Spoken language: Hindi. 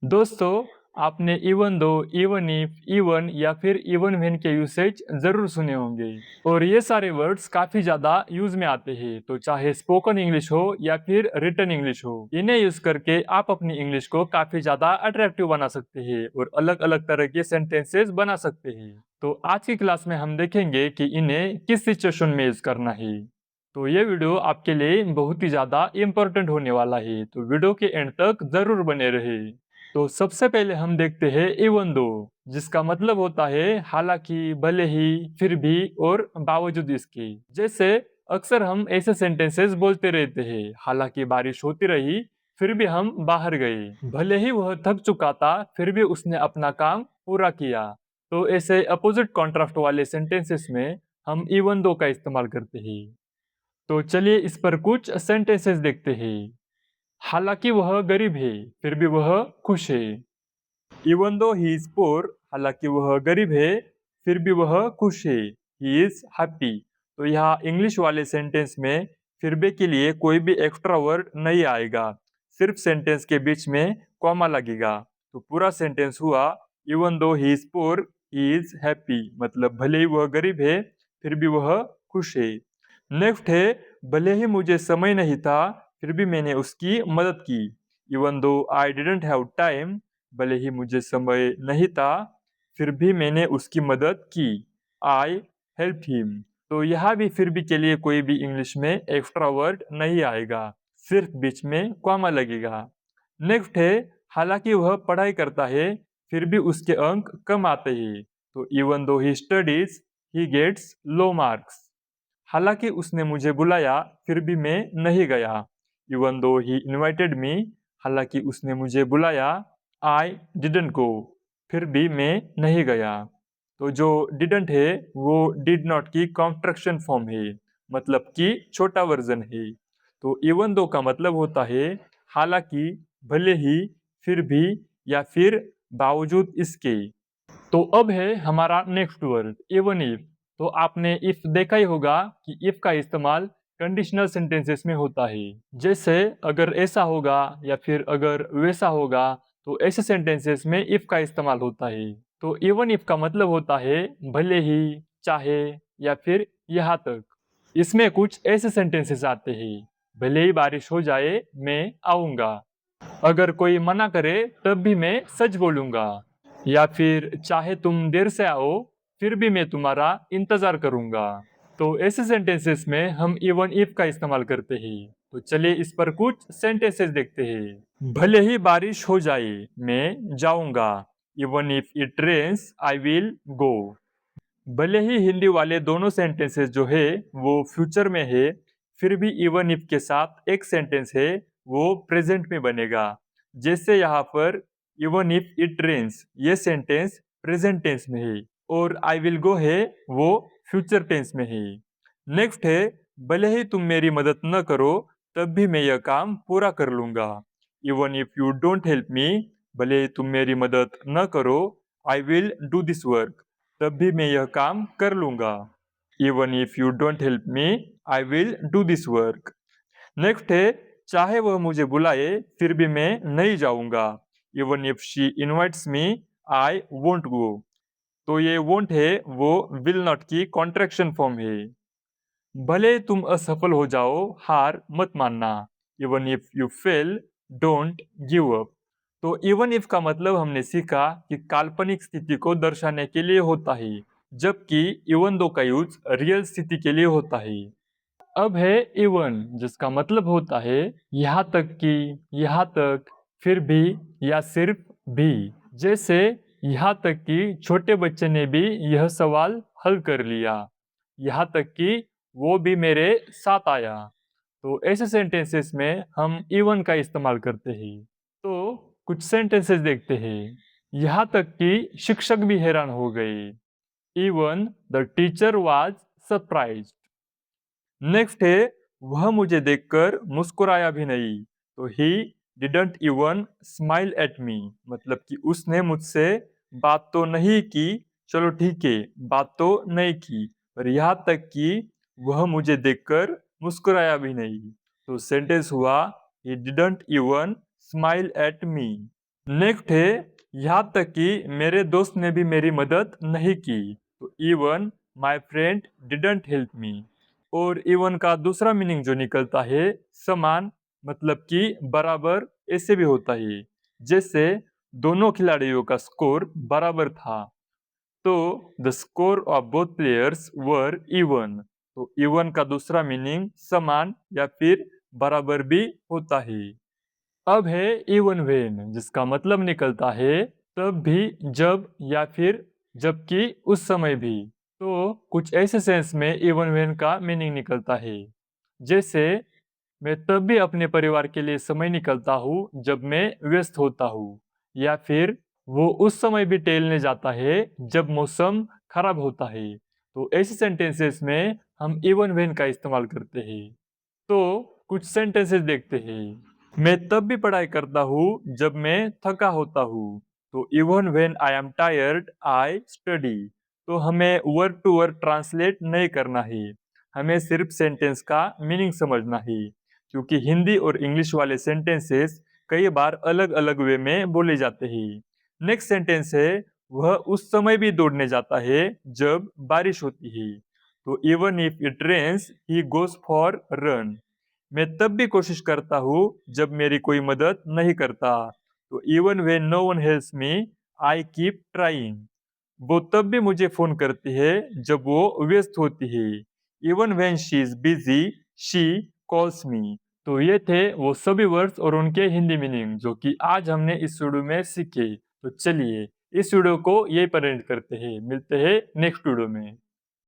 दोस्तों, आपने even though, even if, even या फिर इवन व्हेन के यूसेज जरूर सुने होंगे और ये सारे वर्ड्स काफी ज्यादा यूज में आते हैं। तो चाहे स्पोकन इंग्लिश हो या फिर रिटन इंग्लिश हो, इन्हें यूज करके आप अपनी इंग्लिश को काफी ज्यादा अट्रैक्टिव बना सकते हैं और अलग अलग तरह के सेंटेंसेस बना सकते हैं। तो आज की क्लास में हम देखेंगे कि इन्हें किस सिचुएशन में यूज करना है। तो ये वीडियो आपके लिए बहुत ही ज्यादा इम्पोर्टेंट होने वाला है, तो वीडियो के एंड तक जरूर बने रहे। तो सबसे पहले हम देखते हैं इवन दो, जिसका मतलब होता है हालांकि, भले ही, फिर भी और बावजूद इसके। जैसे अक्सर हम ऐसे सेंटेंसेस बोलते रहते हैं, हालांकि बारिश होती रही फिर भी हम बाहर गए, भले ही वह थक चुका था फिर भी उसने अपना काम पूरा किया। तो ऐसे अपोजिट कॉन्ट्रास्ट वाले सेंटेंसेस में हम इवन दो का इस्तेमाल करते हैं। तो चलिए इस पर कुछ सेंटेंसेस देखते हैं। हालांकि वह गरीब है फिर भी वह खुश है। इवन दो ही इज पोर, हालांकि वह गरीब है फिर भी वह खुश है। ही इज हैप्पी। तो यहाँ इंग्लिश वाले सेंटेंस में फिर भी के लिए कोई भी एक्स्ट्रा वर्ड नहीं आएगा, सिर्फ सेंटेंस के बीच में कॉमा लगेगा। तो पूरा सेंटेंस हुआ even though he is poor he is happy, मतलब भले ही वह गरीब है फिर भी वह खुश है। नेक्स्ट है भले ही मुझे समय नहीं था फिर भी मैंने उसकी मदद की। Even though I didn't have time, भले ही मुझे समय नहीं था फिर भी मैंने उसकी मदद की। I help him. तो यहाँ भी फिर भी के लिए कोई भी इंग्लिश में एक्स्ट्रा वर्ड नहीं आएगा, सिर्फ बीच में कॉमा लगेगा। नेक्स्ट है हालांकि वह पढ़ाई करता है फिर भी उसके अंक कम आते हैं। तो even though he studies he gets low marks. हालांकि उसने मुझे बुलाया फिर भी मैं नहीं गया। इवन दो ही इनवाइटेड मी, हालांकि उसने मुझे बुलाया आई डिडंट गो, फिर भी मैं नहीं गया। तो जो डिडंट है वो डिड नॉट की कॉन्ट्रैक्शन फॉर्म है, मतलब कि छोटा वर्जन है। तो इवन दो का मतलब होता है हालांकि, भले ही, फिर भी या फिर बावजूद इसके। तो अब है हमारा नेक्स्ट वर्ड इवन इफ। तो आपने इफ देखा ही होगा कि इफ का इस्तेमाल कंडीशनल सेंटेंसेस में होता है। जैसे अगर ऐसा होगा या फिर अगर वैसा होगा, तो ऐसे सेंटेंसेस में इफ का इस्तेमाल होता है। तो इवन इफ का मतलब होता है भले ही, चाहे या फिर यहाँ तक। इसमें कुछ ऐसे सेंटेंसेस आते हैं, भले ही बारिश हो जाए मैं आऊंगा, अगर कोई मना करे तब भी मैं सच बोलूंगा, या फिर चाहे तुम देर से आओ फिर भी मैं तुम्हारा इंतजार करूंगा। तो ऐसे सेंटेंसेस में हम इवन इफ का इस्तेमाल करते हैं। तो चलिए इस पर कुछ सेंटेंसेस देखते हैं। भले ही बारिश हो जाए मैं जाऊंगा। Even if it rains I will go. भले ही हिंदी वाले दोनों सेंटेंसेस जो है वो फ्यूचर में है, फिर भी इवन इफ के साथ एक सेंटेंस है वो प्रेजेंट में बनेगा। जैसे यहाँ पर इवन इफ इट रेन्स, ये सेंटेंस प्रेजेंट टेंस में है और आई विल गो है वो फ्यूचर टेंस में है। नेक्स्ट है भले ही तुम मेरी मदद न करो तब भी मैं यह काम पूरा कर लूंगा। Even if you don't help me, भले ही तुम मेरी मदद न करो, I will do this work, तब भी मैं यह काम कर लूंगा। Even if you don't help me I will do this work. Next है चाहे वह मुझे बुलाए फिर भी मैं नहीं जाऊंगा। Even if she invites me I won't go. तो ये वोंट है वो विल नॉट की कॉन्ट्रैक्शन फॉर्म है। भले तुम असफल हो जाओ हार मत मानना। Even if you fail don't give up. तो इवन इफ का मतलब हमने सीखा कि काल्पनिक स्थिति को दर्शाने के लिए होता है, जबकि इवन दो का यूज रियल स्थिति के लिए होता है। अब है इवन, जिसका मतलब होता है यहाँ तक कि, यहाँ तक, फिर भी या सिर्फ भी। जैसे यहाँ तक कि छोटे बच्चे ने भी यह सवाल हल कर लिया, यहाँ तक कि वो भी मेरे साथ आया। तो ऐसे सेंटेंसेस में हम इवन का इस्तेमाल करते हैं। तो कुछ सेंटेंसेस देखते हैं। यहाँ तक कि शिक्षक भी हैरान हो गए। Even the teacher was surprised. Next है वह मुझे देखकर मुस्कुराया भी नहीं। तो he didn't even smile at me, मतलब कि उसने मुझसे बात तो नहीं की, चलो ठीक है बात तो नहीं की, पर यहाँ तक कि वह मुझे देखकर मुस्कुराया भी नहीं। तो सेंटेंस हुआ he didn't even smile at me. Next है यहाँ तक कि मेरे दोस्त ने भी मेरी मदद नहीं की। तो even my friend didn't help me. और इवन का दूसरा मीनिंग जो निकलता है समान, मतलब कि बराबर, ऐसे भी होता है। जैसे दोनों खिलाड़ियों का स्कोर बराबर था, तो the score of both players were even. तो इवन का दूसरा मीनिंग समान या फिर बराबर भी होता है। अब है इवन वेन, जिसका मतलब निकलता है तब भी, जब, या फिर जबकि, उस समय भी। तो कुछ ऐसे सेंस में इवन वेन का मीनिंग निकलता है। जैसे मैं तब भी अपने परिवार के लिए समय निकलता हूँ जब मैं व्यस्त होता हूँ। या फिर वो उस समय भी टहलने जाता है जब मौसम खराब होता है। तो ऐसे सेंटेंसेस में हम इवन वेन का इस्तेमाल करते हैं। तो कुछ सेंटेंसेस देखते हैं। मैं तब भी पढ़ाई करता हूँ जब मैं थका होता हूँ। तो even when I am tired I study. तो हमें वर्ड टू वर्ड ट्रांसलेट नहीं करना है, हमें सिर्फ सेंटेंस का मीनिंग समझना है। क्योंकि हिंदी और इंग्लिश वाले सेंटेंसेस कई बार अलग अलग वे में बोले जाते हैं। नेक्स्ट सेंटेंस है वह उस समय भी दौड़ने जाता है जब बारिश होती है। तो even if it rains he goes for run. मैं तब भी कोशिश करता हूँ जब मेरी कोई मदद नहीं करता। तो even when no one helps me I keep trying. वो तब भी मुझे फोन करती है जब वो व्यस्त होती है। Even when she is busy she calls me. तो ये थे वो सभी वर्ड्स और उनके हिंदी मीनिंग जो कि आज हमने इस वीडियो में सीखे। तो चलिए इस वीडियो को यही पर एंड करते हैं, मिलते हैं नेक्स्ट वीडियो में।